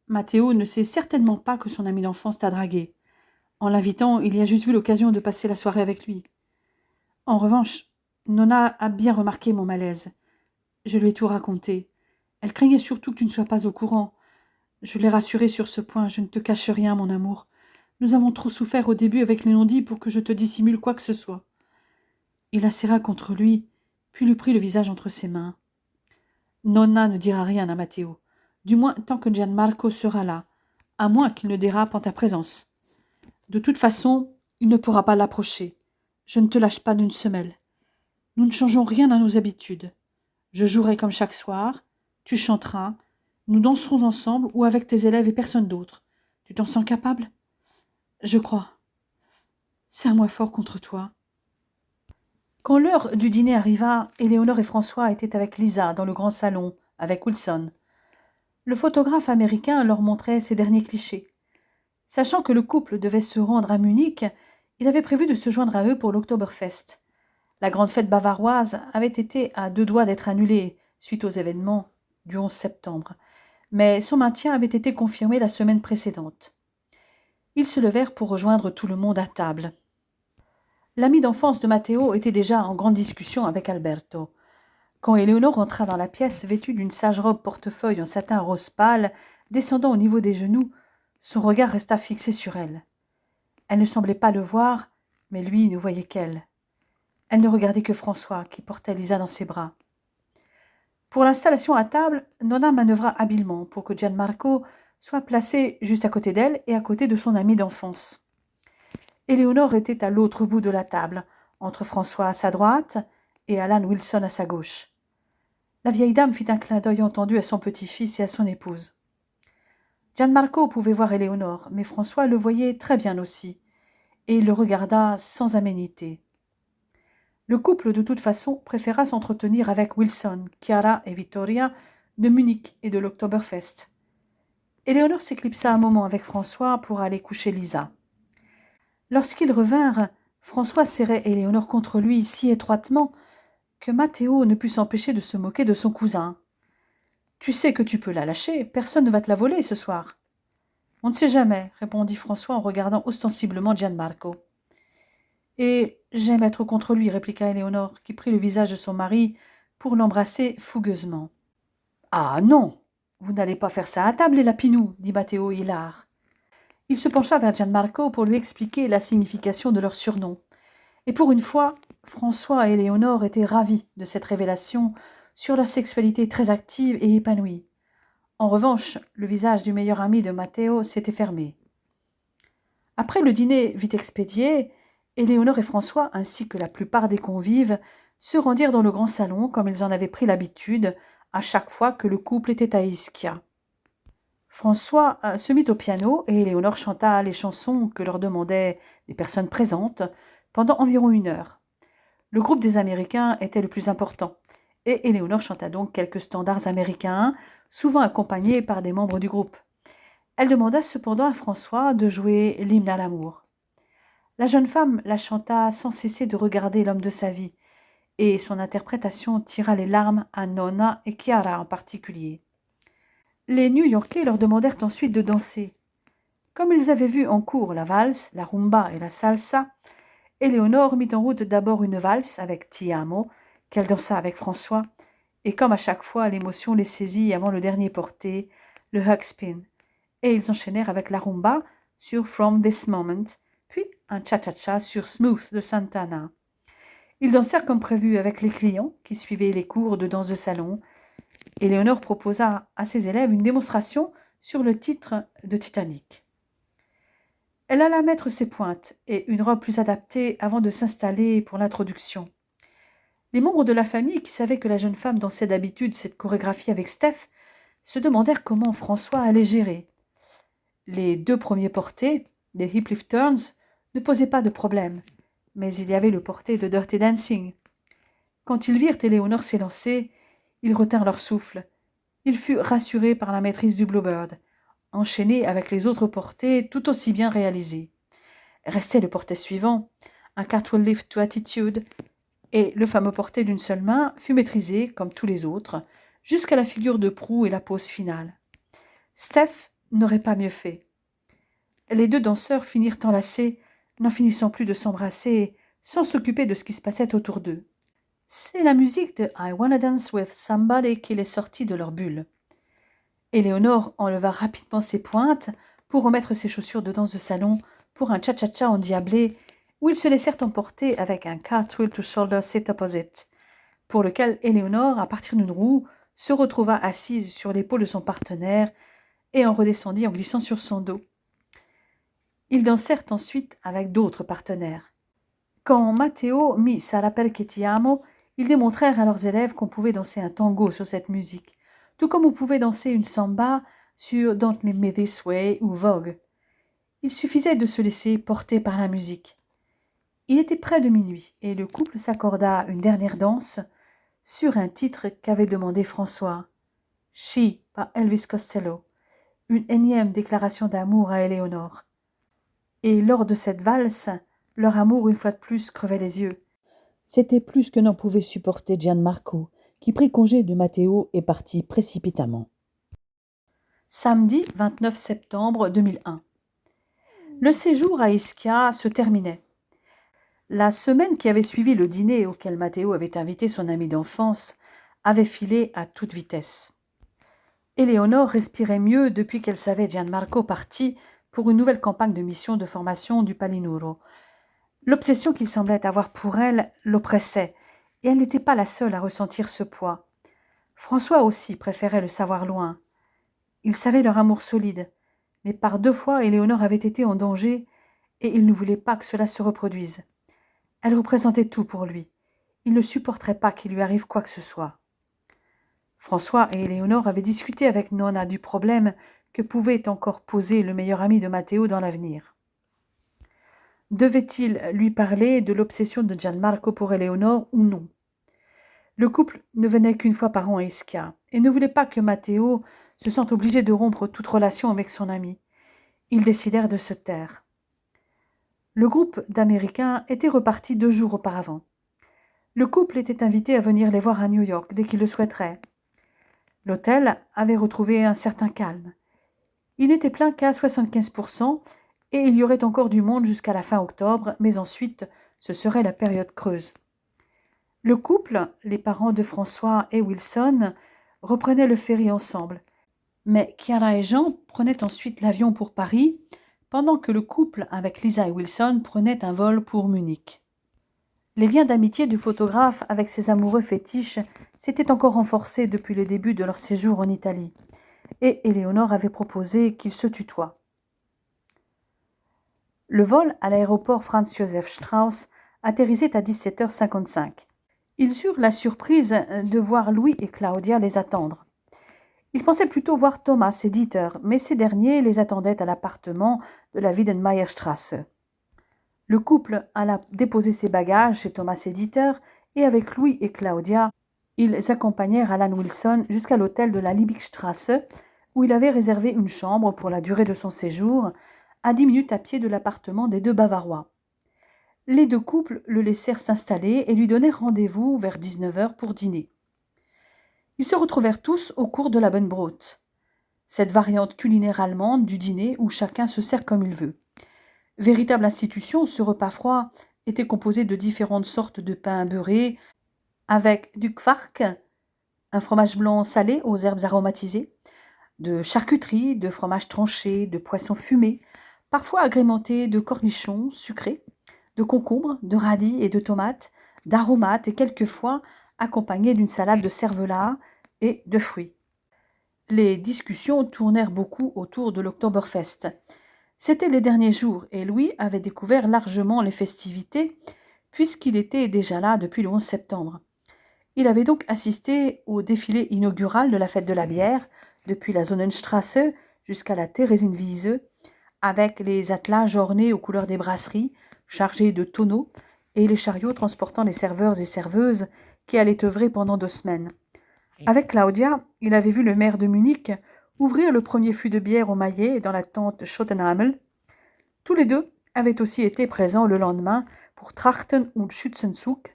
Matteo ne sait certainement pas que son ami d'enfance t'a dragué. En l'invitant, il y a juste vu l'occasion de passer la soirée avec lui. En revanche, Nona a bien remarqué mon malaise. Je lui ai tout raconté. Elle craignait surtout que tu ne sois pas au courant. Je l'ai rassurée sur ce point. Je ne te cache rien, mon amour. Nous avons trop souffert au début avec les non-dits pour que je te dissimule quoi que ce soit. Il la serra contre lui, puis lui prit le visage entre ses mains. Nonna ne dira rien à Matteo, du moins tant que Gianmarco sera là, à moins qu'il ne dérape en ta présence. De toute façon, il ne pourra pas l'approcher. Je ne te lâche pas d'une semelle. Nous ne changeons rien à nos habitudes. Je jouerai comme chaque soir, tu chanteras, nous danserons ensemble ou avec tes élèves et personne d'autre. Tu t'en sens capable? Je crois. Serre-moi fort contre toi. Quand l'heure du dîner arriva, Éléonore et François étaient avec Lisa dans le grand salon, avec Wilson. Le photographe américain leur montrait ses derniers clichés. Sachant que le couple devait se rendre à Munich, il avait prévu de se joindre à eux pour l'Oktoberfest. La grande fête bavaroise avait été à 2 doigts d'être annulée suite aux événements du 11 septembre, mais son maintien avait été confirmé la semaine précédente. Ils se levèrent pour rejoindre tout le monde à table. L'ami d'enfance de Matteo était déjà en grande discussion avec Alberto. Quand Éléonore entra dans la pièce vêtue d'une sage robe portefeuille en satin rose pâle, descendant au niveau des genoux, son regard resta fixé sur elle. Elle ne semblait pas le voir, mais lui ne voyait qu'elle. Elle ne regardait que François, qui portait Lisa dans ses bras. Pour l'installation à table, Nonna manœuvra habilement pour que Gianmarco soit placé juste à côté d'elle et à côté de son ami d'enfance. Éléonore était à l'autre bout de la table, entre François à sa droite et Alan Wilson à sa gauche. La vieille dame fit un clin d'œil entendu à son petit-fils et à son épouse. Gianmarco pouvait voir Éléonore, mais François le voyait très bien aussi, et il le regarda sans aménité. Le couple, de toute façon, préféra s'entretenir avec Wilson, Chiara et Vittoria de Munich et de l'Oktoberfest. Éléonore s'éclipsa un moment avec François pour aller coucher Lisa. Lorsqu'ils revinrent, François serrait Éléonore contre lui si étroitement que Matteo ne put s'empêcher de se moquer de son cousin. « Tu sais que tu peux la lâcher, personne ne va te la voler ce soir. »« On ne sait jamais, » répondit François en regardant ostensiblement Gianmarco. « Et j'aime être contre lui, » répliqua Éléonore, qui prit le visage de son mari pour l'embrasser fougueusement. « Ah non, vous n'allez pas faire ça à table, les lapinous, » dit Matteo hilar. Il se pencha vers Gianmarco pour lui expliquer la signification de leur surnom. Et pour une fois, François et Éléonore étaient ravis de cette révélation sur leur sexualité très active et épanouie. En revanche, le visage du meilleur ami de Matteo s'était fermé. Après le dîner vite expédié, Éléonore et François, ainsi que la plupart des convives, se rendirent dans le grand salon comme ils en avaient pris l'habitude à chaque fois que le couple était à Ischia. François se mit au piano et Éléonore chanta les chansons que leur demandaient les personnes présentes pendant environ 1 heure. Le groupe des Américains était le plus important et Éléonore chanta donc quelques standards américains, souvent accompagnés par des membres du groupe. Elle demanda cependant à François de jouer l'hymne à l'amour. La jeune femme la chanta sans cesser de regarder l'homme de sa vie, et son interprétation tira les larmes à Nonna et Chiara en particulier. Les New-Yorkais leur demandèrent ensuite de danser. Comme ils avaient vu en cours la valse, la rumba et la salsa, Éléonore mit en route d'abord une valse avec Ti Amo, qu'elle dansa avec François, et comme à chaque fois l'émotion les saisit avant le dernier porté, le hug spin, et ils enchaînèrent avec la rumba sur From This Moment, puis un cha-cha-cha sur Smooth de Santana. Ils dansèrent comme prévu avec les clients qui suivaient les cours de danse de salon. Éléonore proposa à ses élèves une démonstration sur le titre de Titanic. Elle alla mettre ses pointes et une robe plus adaptée avant de s'installer pour l'introduction. Les membres de la famille, qui savaient que la jeune femme dansait d'habitude cette chorégraphie avec Steph, se demandèrent comment François allait gérer. Les 2 premiers portés, des hip lift turns, ne posaient pas de problème, mais il y avait le porté de Dirty Dancing. Quand ils virent Éléonore s'élancer, ils retinrent leur souffle. Ils furent rassurés par la maîtrise du Bluebird, enchaîné avec les autres portés tout aussi bien réalisés. Restait le porté suivant, un Cartwheel Lift to Attitude, et le fameux porté d'une seule main fut maîtrisé, comme tous les autres, jusqu'à la figure de proue et la pose finale. Steph n'aurait pas mieux fait. Les 2 danseurs finirent enlacés, n'en finissant plus de s'embrasser, sans s'occuper de ce qui se passait autour d'eux. C'est la musique de I Wanna Dance With Somebody qui les sortit de leur bulle. Éléonore enleva rapidement ses pointes pour remettre ses chaussures de danse de salon pour un cha-cha-cha endiablé où ils se laissèrent emporter avec un cartwheel to shoulder sit opposite, pour lequel Éléonore, à partir d'une roue, se retrouva assise sur l'épaule de son partenaire et en redescendit en glissant sur son dos. Ils dansèrent ensuite avec d'autres partenaires. Quand Matteo mit Sarapel che ti amo, ils démontrèrent à leurs élèves qu'on pouvait danser un tango sur cette musique, tout comme on pouvait danser une samba sur Don't Leave Me This Way ou Vogue. Il suffisait de se laisser porter par la musique. Il était près de minuit et le couple s'accorda une dernière danse sur un titre qu'avait demandé François. She par Elvis Costello, une énième déclaration d'amour à Éléonore. Et lors de cette valse, leur amour une fois de plus crevait les yeux. C'était plus que n'en pouvait supporter Gianmarco, qui prit congé de Matteo et partit précipitamment. Samedi 29 septembre 2001. Le séjour à Ischia se terminait. La semaine qui avait suivi le dîner auquel Matteo avait invité son ami d'enfance avait filé à toute vitesse. Éléonore respirait mieux depuis qu'elle savait Gianmarco parti pour une nouvelle campagne de mission de formation du Palinuro. L'obsession qu'il semblait avoir pour elle l'oppressait, et elle n'était pas la seule à ressentir ce poids. François aussi préférait le savoir loin. Il savait leur amour solide, mais par 2 fois Éléonore avait été en danger, et il ne voulait pas que cela se reproduise. Elle représentait tout pour lui. Il ne supporterait pas qu'il lui arrive quoi que ce soit. François et Éléonore avaient discuté avec Nonna du problème que pouvait encore poser le meilleur ami de Matteo dans l'avenir. Devait-il lui parler de l'obsession de Gianmarco pour Éléonore ou non? Le couple ne venait qu'une fois par an à Ischia et ne voulait pas que Matteo se sente obligé de rompre toute relation avec son ami. Ils décidèrent de se taire. Le groupe d'Américains était reparti 2 jours auparavant. Le couple était invité à venir les voir à New York dès qu'il le souhaiterait. L'hôtel avait retrouvé un certain calme. Il n'était plein qu'à 75% et il y aurait encore du monde jusqu'à la fin octobre, mais ensuite ce serait la période creuse. Le couple, les parents de François et Wilson, reprenaient le ferry ensemble, mais Chiara et Jean prenaient ensuite l'avion pour Paris, pendant que le couple avec Lisa et Wilson prenait un vol pour Munich. Les liens d'amitié du photographe avec ses amoureux fétiches s'étaient encore renforcés depuis le début de leur séjour en Italie, et Éléonore avait proposé qu'ils se tutoient. Le vol à l'aéroport Franz Josef Strauss atterrissait à 17h55. Ils eurent la surprise de voir Louis et Claudia les attendre. Ils pensaient plutôt voir Thomas et Dieter, mais ces derniers les attendaient à l'appartement de la Wiedenmayerstrasse. Le couple alla déposer ses bagages chez Thomas et Dieter, et avec Louis et Claudia, ils accompagnèrent Alan Wilson jusqu'à l'hôtel de la Liebigstrasse, où il avait réservé une chambre pour la durée de son séjour, à 10 minutes à pied de l'appartement des deux Bavarois. Les deux couples le laissèrent s'installer et lui donnèrent rendez-vous vers 19h pour dîner. Ils se retrouvèrent tous au cours de la Bunbrot, cette variante culinaire allemande du dîner où chacun se sert comme il veut. Véritable institution, ce repas froid était composé de différentes sortes de pain beurré, avec du Quark, un fromage blanc salé aux herbes aromatisées, de charcuterie, de fromage tranché, de poisson fumé, parfois agrémenté de cornichons sucrés, de concombres, de radis et de tomates, d'aromates et quelquefois accompagné d'une salade de cervelas et de fruits. Les discussions tournèrent beaucoup autour de l'Oktoberfest. C'était les derniers jours et Louis avait découvert largement les festivités puisqu'il était déjà là depuis le 11 septembre. Il avait donc assisté au défilé inaugural de la fête de la bière, depuis la Sonnenstrasse jusqu'à la Theresienwiese, avec les attelages ornés aux couleurs des brasseries, chargés de tonneaux, et les chariots transportant les serveurs et serveuses qui allaient œuvrer pendant 2 semaines. Avec Claudia, il avait vu le maire de Munich ouvrir le premier fût de bière au maillet dans la tente Schottenhamel. Tous les deux avaient aussi été présents le lendemain pour Trachten und Schützenzug,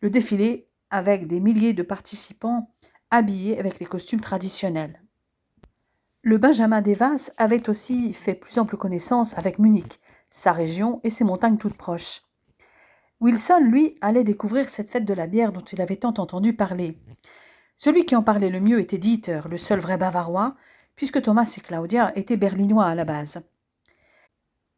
le défilé avec des milliers de participants habillés avec les costumes traditionnels. Le Benjamin Devas avait aussi fait plus ample connaissance avec Munich, sa région et ses montagnes toutes proches. Wilson, lui, allait découvrir cette fête de la bière dont il avait tant entendu parler. Celui qui en parlait le mieux était Dieter, le seul vrai Bavarois, puisque Thomas et Claudia étaient berlinois à la base.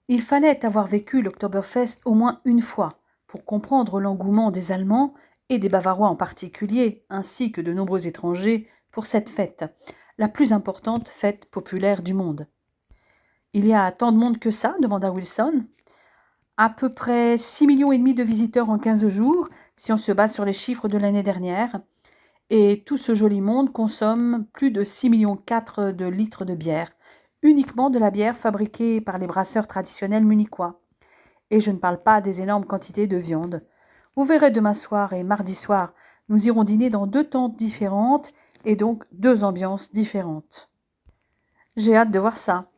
Il fallait avoir vécu l'Oktoberfest au moins une fois pour comprendre l'engouement des Allemands et des Bavarois en particulier, ainsi que de nombreux étrangers, pour cette fête, la plus importante fête populaire du monde. « Il y a tant de monde que ça ?» demanda Wilson. « À peu près 6,5 millions de visiteurs en 15 jours, si on se base sur les chiffres de l'année dernière. Et tout ce joli monde consomme plus de 6,4 millions de litres de bière, uniquement de la bière fabriquée par les brasseurs traditionnels munichois. Et je ne parle pas des énormes quantités de viande. Vous verrez demain soir et mardi soir, nous irons dîner dans 2 tentes différentes et donc 2 ambiances différentes. J'ai hâte de voir ça.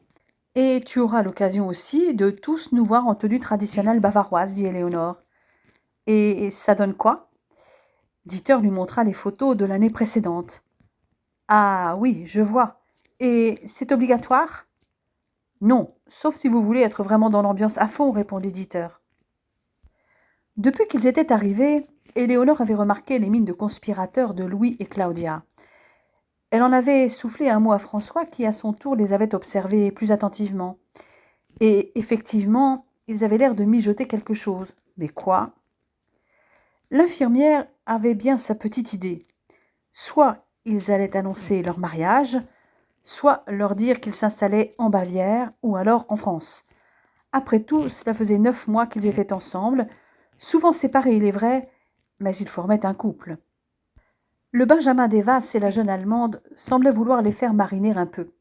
Et tu auras l'occasion aussi de tous nous voir en tenue traditionnelle bavaroise, dit Éléonore. Et ça donne quoi ? Dieter lui montra les photos de l'année précédente. Ah oui, je vois. Et c'est obligatoire ? Non, sauf si vous voulez être vraiment dans l'ambiance à fond, répondit Dieter. Depuis qu'ils étaient arrivés, Éléonore avait remarqué les mines de conspirateurs de Louis et Claudia. Elle en avait soufflé un mot à François qui, à son tour, les avait observés plus attentivement. Et effectivement, ils avaient l'air de mijoter quelque chose. Mais quoi ? L'infirmière avait bien sa petite idée. Soit ils allaient annoncer leur mariage, soit leur dire qu'ils s'installaient en Bavière ou alors en France. Après tout, cela faisait 9 mois qu'ils étaient ensemble, souvent séparés, il est vrai, mais ils formaient un couple. Le Benjamin Devas et la jeune Allemande semblaient vouloir les faire mariner un peu.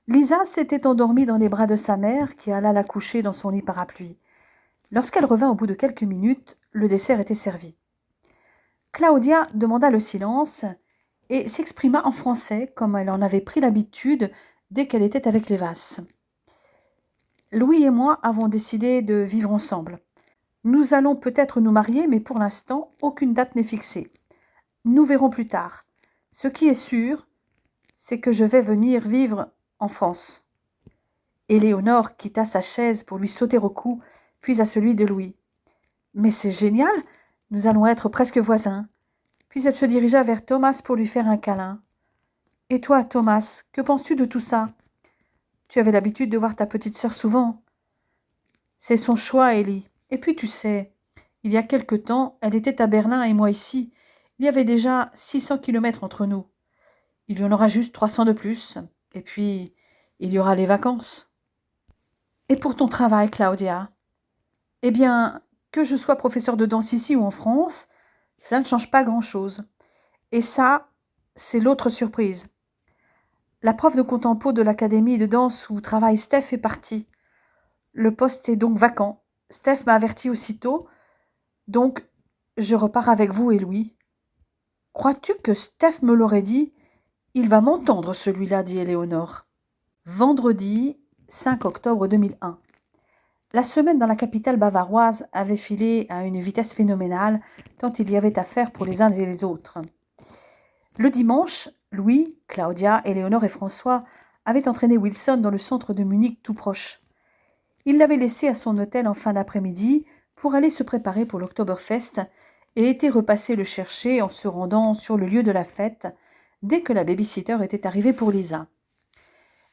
Lisa s'était endormie dans les bras de sa mère, qui alla la coucher dans son lit parapluie. Lorsqu'elle revint au bout de quelques minutes, le dessert était servi. Claudia demanda le silence et s'exprima en français comme elle en avait pris l'habitude dès qu'elle était avec les Vas. Louis et moi avons décidé de vivre ensemble. Nous allons peut-être nous marier, mais pour l'instant, aucune date n'est fixée. Nous verrons plus tard. Ce qui est sûr, c'est que je vais venir vivre en France. Éléonore quitta sa chaise pour lui sauter au cou, puis à celui de Louis. « Mais c'est génial, nous allons être presque voisins. » Puis elle se dirigea vers Thomas pour lui faire un câlin. « Et toi, Thomas, que penses-tu de tout ça ? Tu avais l'habitude de voir ta petite sœur souvent. » « C'est son choix, Élie. Et puis tu sais, il y a quelque temps, elle était à Berlin et moi ici. Il y avait déjà 600 kilomètres entre nous. Il y en aura juste 300 de plus. Et puis, il y aura les vacances. » « Et pour ton travail, Claudia ? Eh bien, que je sois professeur de danse ici ou en France, Ça ne change pas grand-chose. Et ça, c'est l'autre surprise. La prof de contempo de l'académie de danse où travaille Steph est partie. Le poste est donc vacant. Steph m'a averti aussitôt, donc je repars avec vous et Louis. Crois-tu que Steph me l'aurait dit? Il va m'entendre celui-là, dit Éléonore. Vendredi 5 octobre 2001. La semaine dans la capitale bavaroise avait filé à une vitesse phénoménale, tant il y avait à faire pour les uns et les autres. Le dimanche, Louis, Claudia, Éléonore et François avaient entraîné Wilson dans le centre de Munich tout proche. Il l'avait laissé à son hôtel en fin d'après-midi pour aller se préparer pour l'Oktoberfest et était repassé le chercher en se rendant sur le lieu de la fête dès que la baby-sitter était arrivée pour Lisa.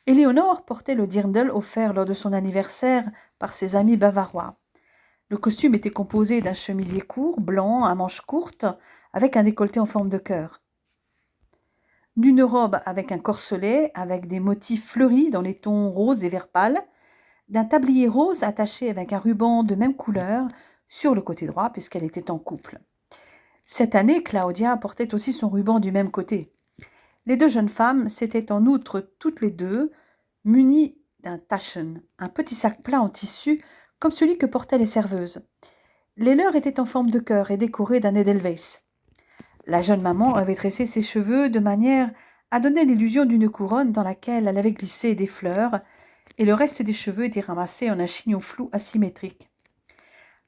Éléonore portait le dirndl offert lors de son anniversaire par ses amis bavarois. Le costume était composé d'un chemisier court, blanc, à manches courtes, avec un décolleté en forme de cœur. D'une robe avec un corselet, avec des motifs fleuris dans les tons roses et vert pâle, d'un tablier rose attaché avec un ruban de même couleur sur le côté droit puisqu'elle était en couple. Cette année, Claudia portait aussi son ruban du même côté. Les deux jeunes femmes s'étaient en outre toutes les deux munies d'un Taschen, un petit sac plat en tissu comme celui que portaient les serveuses. Les leurs étaient en forme de cœur et décorés d'un Edelweiss. La jeune maman avait tressé ses cheveux de manière à donner l'illusion d'une couronne dans laquelle elle avait glissé des fleurs, et le reste des cheveux était ramassé en un chignon flou asymétrique.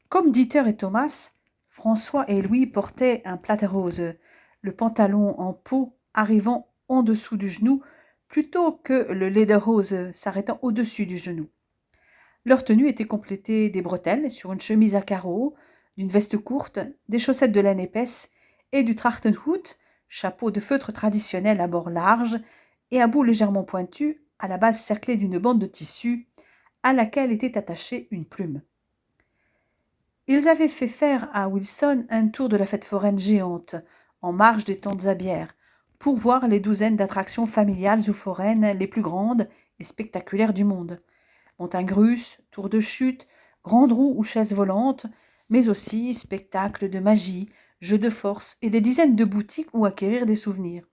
Comme Dieter et Thomas, François et Louis portaient un plâtre rose, le pantalon en peau arrivant en dessous du genou plutôt que le lederhose s'arrêtant au-dessus du genou. Leur tenue était complétée des bretelles sur une chemise à carreaux, d'une veste courte, des chaussettes de laine épaisse et du Trachtenhut, chapeau de feutre traditionnel à bords larges et à bout légèrement pointu, à la base cerclée d'une bande de tissu à laquelle était attachée une plume. Ils avaient fait faire à Wilson un tour de la fête foraine géante, en marge des tentes à bière, pour voir les douzaines d'attractions familiales ou foraines les plus grandes et spectaculaires du monde. Montagnes russes, tours de chute, grandes roues ou chaises volantes, mais aussi spectacles de magie, jeux de force et des dizaines de boutiques où acquérir des souvenirs.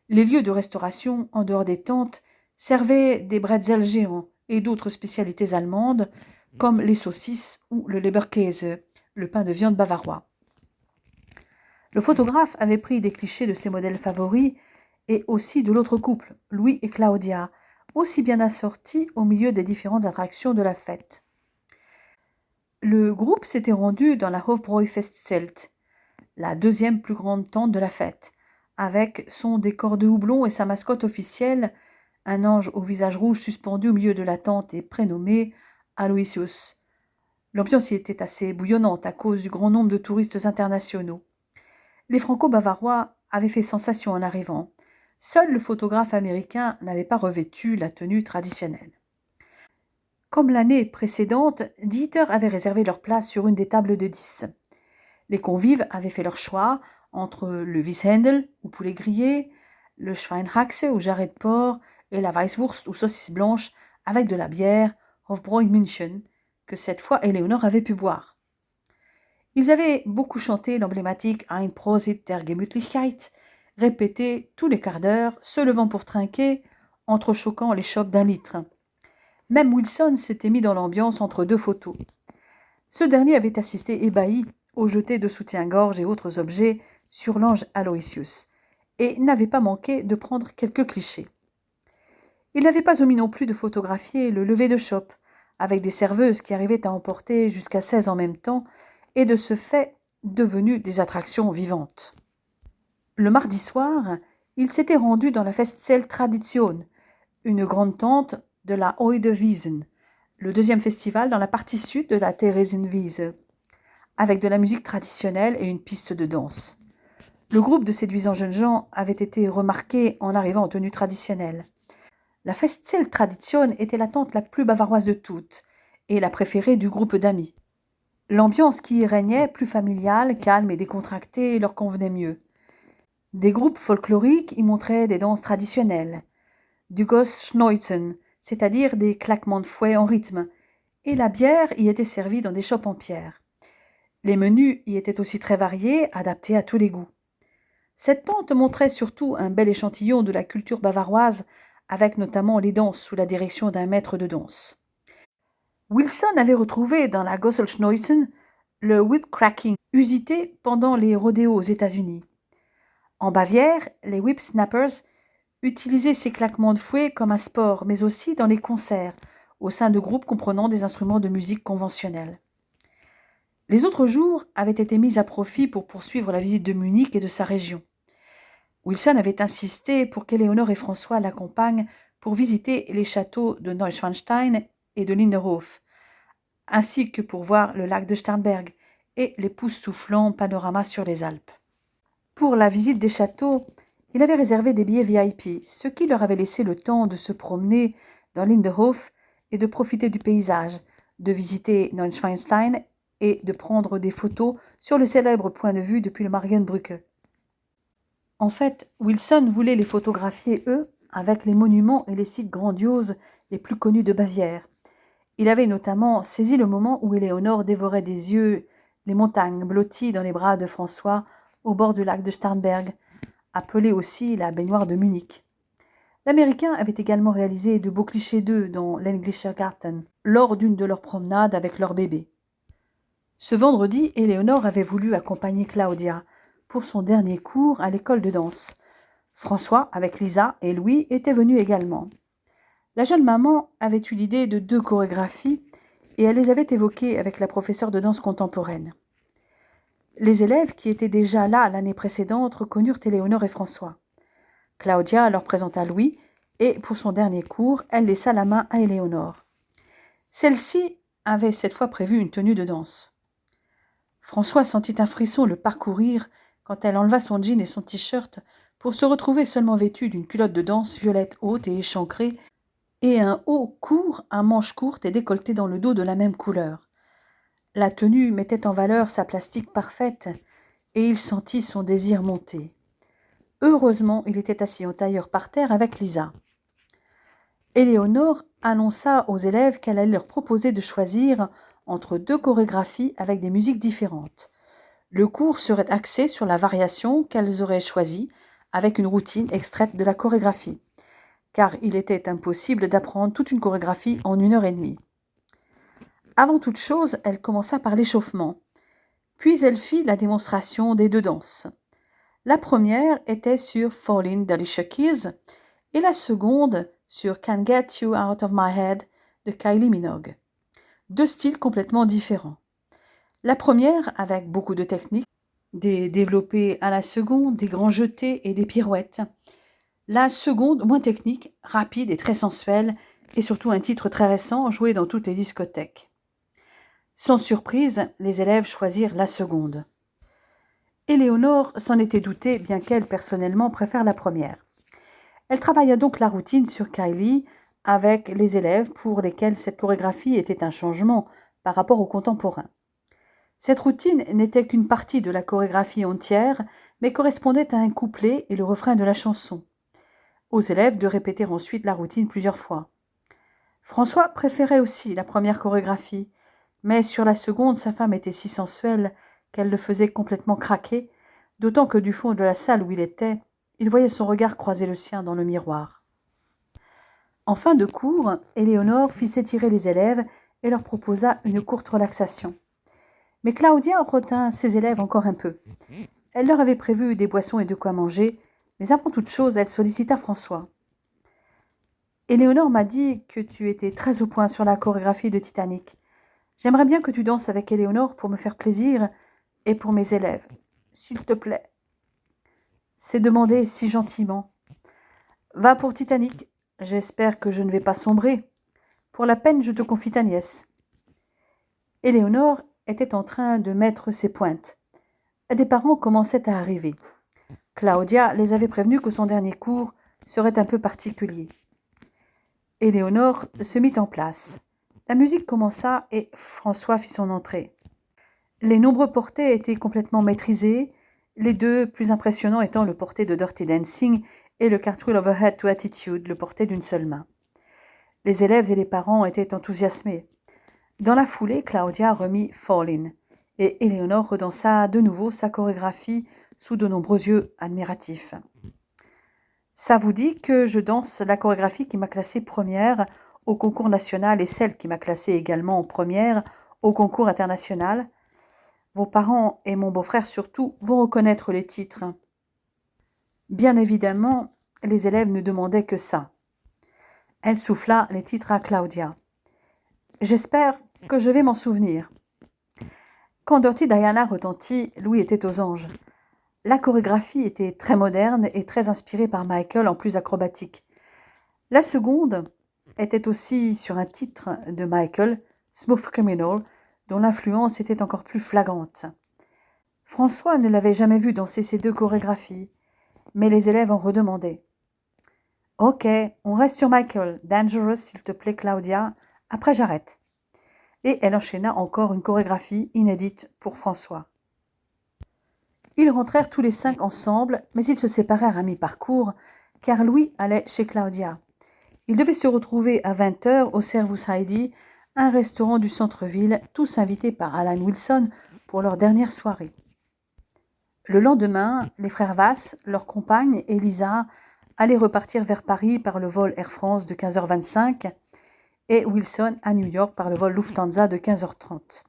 Les lieux de restauration, en dehors des tentes, servaient des bretzels géants et d'autres spécialités allemandes, comme les saucisses ou le Leberkäse, le pain de viande bavarois. Le photographe avait pris des clichés de ses modèles favoris et aussi de l'autre couple, Louis et Claudia, aussi bien assortis au milieu des différentes attractions de la fête. Le groupe s'était rendu dans la Hofbräu-Festzelt, la deuxième plus grande tente de la fête, avec son décor de houblon et sa mascotte officielle, un ange au visage rouge suspendu au milieu de la tente et prénommé Aloysius. L'ambiance y était assez bouillonnante à cause du grand nombre de touristes internationaux. Les Franco-Bavarois avaient fait sensation en arrivant. Seul le photographe américain n'avait pas revêtu la tenue traditionnelle. Comme l'année précédente, Dieter avait réservé leur place sur une des tables de 10. Les convives avaient fait leur choix entre le Wieshändel ou poulet grillé, le Schweinhaxe ou jarret de porc et la Weisswurst ou saucisse blanche avec de la bière Hofbräu München, que cette fois Éléonore avait pu boire. Ils avaient beaucoup chanté l'emblématique Ein Prosit der Gemütlichkeit, répété tous les quarts d'heure, se levant pour trinquer, entrechoquant les chopes d'un litre. Même Wilson s'était mis dans l'ambiance entre deux photos. Ce dernier avait assisté ébahi au jeté de soutien-gorge et autres objets sur l'ange Aloysius, et n'avait pas manqué de prendre quelques clichés. Il n'avait pas omis non plus de photographier le lever de chope, avec des serveuses qui arrivaient à emporter jusqu'à 16 en même temps, et de ce fait devenues des attractions vivantes. Le mardi soir, il s'était rendu dans la Festzelt Tradition, une grande tente de la Oedewiesen, le deuxième festival dans la partie sud de la Theresienwiese, avec de la musique traditionnelle et une piste de danse. Le groupe de séduisants jeunes gens avait été remarqué en arrivant en tenue traditionnelle. La Festzelt Tradition était la tente la plus bavaroise de toutes, et la préférée du groupe d'amis. L'ambiance qui y régnait, plus familiale, calme et décontractée, leur convenait mieux. Des groupes folkloriques y montraient des danses traditionnelles, du Goss-Schneuzen, c'est-à-dire des claquements de fouet en rythme, et la bière y était servie dans des chopes en pierre. Les menus y étaient aussi très variés, adaptés à tous les goûts. Cette tente montrait surtout un bel échantillon de la culture bavaroise, avec notamment les danses sous la direction d'un maître de danse. Wilson avait retrouvé dans la Gosselschneuten le whip-cracking, usité pendant les rodéos aux États-Unis. En Bavière, les whip-snappers utilisaient ces claquements de fouet comme un sport, mais aussi dans les concerts, au sein de groupes comprenant des instruments de musique conventionnels. Les autres jours avaient été mis à profit pour poursuivre la visite de Munich et de sa région. Wilson avait insisté pour qu'Éléonore et François l'accompagnent pour visiter les châteaux de Neuschwanstein et de Linderhof, ainsi que pour voir le lac de Starnberg et l'époustouflant panorama sur les Alpes. Pour la visite des châteaux, il avait réservé des billets VIP, ce qui leur avait laissé le temps de se promener dans Linderhof et de profiter du paysage, de visiter Neuschwanstein et de prendre des photos sur le célèbre point de vue depuis le Marienbrücke. En fait, Wilson voulait les photographier, eux, avec les monuments et les sites grandioses les plus connus de Bavière. Il avait notamment saisi le moment où Éléonore dévorait des yeux les montagnes blotties dans les bras de François au bord du lac de Starnberg, appelé aussi la baignoire de Munich. L'Américain avait également réalisé de beaux clichés d'eux dans l'Englischer Garten, lors d'une de leurs promenades avec leur bébé. Ce vendredi, Éléonore avait voulu accompagner Claudia pour son dernier cours à l'école de danse. François, avec Lisa et Louis, étaient venus également. La jeune maman avait eu l'idée de 2 chorégraphies et elle les avait évoquées avec la professeure de danse contemporaine. Les élèves qui étaient déjà là l'année précédente reconnurent Éléonore et François. Claudia leur présenta Louis et, pour son dernier cours, elle laissa la main à Éléonore. Celle-ci avait cette fois prévu une tenue de danse. François sentit un frisson le parcourir quand elle enleva son jean et son t-shirt pour se retrouver seulement vêtue d'une culotte de danse violette haute et échancrée et un haut court à manches courtes et décolleté dans le dos de la même couleur. La tenue mettait en valeur sa plastique parfaite et il sentit son désir monter. Heureusement, il était assis en tailleur par terre avec Lisa. Éléonore annonça aux élèves qu'elle allait leur proposer de choisir entre 2 chorégraphies avec des musiques différentes. Le cours serait axé sur la variation qu'elles auraient choisie avec une routine extraite de la chorégraphie, car il était impossible d'apprendre toute une chorégraphie en 1h30. Avant toute chose, elle commença par l'échauffement, puis elle fit la démonstration des 2 danses. La première était sur Fallin' d'Alicia Keys et la seconde sur Can't Get You Out of My Head de Kylie Minogue. 2 styles complètement différents. La première avec beaucoup de techniques, des développés à la seconde, des grands jetés et des pirouettes. La seconde, moins technique, rapide et très sensuelle, et surtout un titre très récent joué dans toutes les discothèques. Sans surprise, les élèves choisirent la seconde. Éléonore s'en était doutée, bien qu'elle, personnellement, préfère la première. Elle travailla donc la routine sur Kylie avec les élèves pour lesquels cette chorégraphie était un changement par rapport aux contemporains. Cette routine n'était qu'une partie de la chorégraphie entière, mais correspondait à un couplet et le refrain de la chanson. Aux élèves de répéter ensuite la routine plusieurs fois. François préférait aussi la première chorégraphie, mais sur la seconde, sa femme était si sensuelle qu'elle le faisait complètement craquer, d'autant que du fond de la salle où il était, il voyait son regard croiser le sien dans le miroir. En fin de cours, Éléonore fit s'étirer les élèves et leur proposa une courte relaxation. Mais Claudia retint ses élèves encore un peu. Elle leur avait prévu des boissons et de quoi manger, mais avant toute chose, elle sollicita François. « Éléonore m'a dit que tu étais très au point sur la chorégraphie de Titanic. J'aimerais bien que tu danses avec Éléonore pour me faire plaisir et pour mes élèves. S'il te plaît. » C'est demandé si gentiment. « Va pour Titanic. J'espère que je ne vais pas sombrer. Pour la peine, je te confie ta nièce. » Éléonore était en train de mettre ses pointes. Des parents commençaient à arriver. Claudia les avait prévenus que son dernier cours serait un peu particulier. Éléonore se mit en place. La musique commença et François fit son entrée. Les nombreux portés étaient complètement maîtrisés, les 2 plus impressionnants étant le porté de Dirty Dancing et le Cartwheel Overhead to Attitude, le porté d'une seule main. Les élèves et les parents étaient enthousiasmés. Dans la foulée, Claudia remit Fallin', et Éléonore redansa de nouveau sa chorégraphie sous de nombreux yeux admiratifs. Ça vous dit que je danse la chorégraphie qui m'a classée première au concours national et celle qui m'a classée également première au concours international? Vos parents et mon beau-frère surtout vont reconnaître les titres. Bien évidemment, les élèves ne demandaient que ça. Elle souffla les titres à Claudia. J'espère que je vais m'en souvenir. Quand Dirty Diana retentit, Louis était aux anges. La chorégraphie était très moderne et très inspirée par Michael en plus acrobatique. La seconde était aussi sur un titre de Michael, Smooth Criminal, dont l'influence était encore plus flagrante. François ne l'avait jamais vu danser ces deux chorégraphies, mais les élèves en redemandaient. « Ok, on reste sur Michael. Dangerous, s'il te plaît, Claudia. Après, j'arrête. » Et elle enchaîna encore une chorégraphie inédite pour François. Ils rentrèrent tous les 5 ensemble, mais ils se séparèrent à mi-parcours, car Louis allait chez Claudia. Ils devaient se retrouver à 20h au Servus Heidi, un restaurant du centre-ville, tous invités par Alan Wilson pour leur dernière soirée. Le lendemain, les frères Vass, leur compagne et Lisa allaient repartir vers Paris par le vol Air France de 15h25 et Wilson à New York par le vol Lufthansa de 15h30.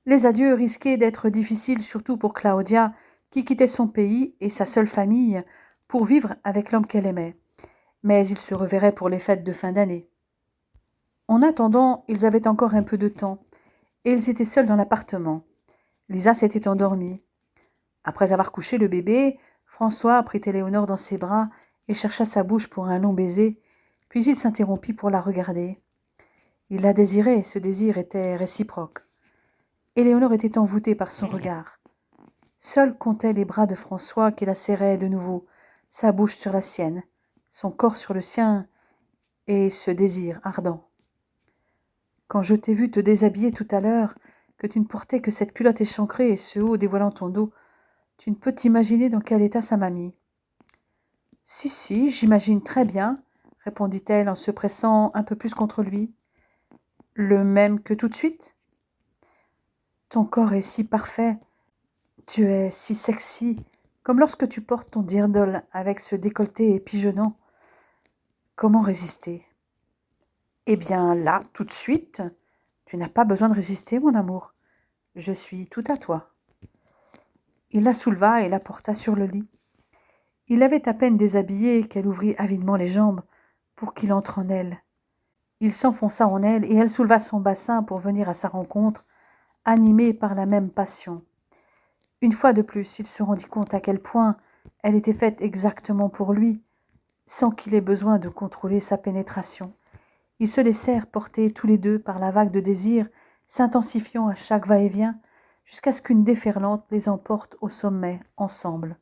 Les adieux risquaient d'être difficiles, surtout pour Claudia, qui quittait son pays et sa seule famille pour vivre avec l'homme qu'elle aimait. Mais ils se reverraient pour les fêtes de fin d'année. En attendant, ils avaient encore un peu de temps, et ils étaient seuls dans l'appartement. Lisa s'était endormie. Après avoir couché le bébé, François prit Éléonore dans ses bras et chercha sa bouche pour un long baiser, puis il s'interrompit pour la regarder. Il la désirait, et ce désir était réciproque. Éléonore était envoûtée par son regard. Seuls comptaient les bras de François qui la serraient de nouveau, sa bouche sur la sienne, son corps sur le sien, et ce désir ardent. Quand je t'ai vu te déshabiller tout à l'heure, que tu ne portais que cette culotte échancrée et ce haut dévoilant ton dos, tu ne peux t'imaginer dans quel état ça m'a mis. Si, j'imagine très bien, répondit-elle en se pressant un peu plus contre lui. Le même que tout de suite? Ton corps est si parfait, tu es si sexy, comme lorsque tu portes ton dirndl avec ce décolleté pigeonnant. Comment résister? Eh bien là, tout de suite, tu n'as pas besoin de résister, mon amour. Je suis tout à toi. Il la souleva et la porta sur le lit. Il l'avait à peine déshabillée qu'elle ouvrit avidement les jambes pour qu'il entre en elle. Il s'enfonça en elle et elle souleva son bassin pour venir à sa rencontre, animée par la même passion. Une fois de plus, il se rendit compte à quel point elle était faite exactement pour lui, sans qu'il ait besoin de contrôler sa pénétration. Ils se laissèrent porter tous les deux par la vague de désir, s'intensifiant à chaque va-et-vient, jusqu'à ce qu'une déferlante les emporte au sommet ensemble.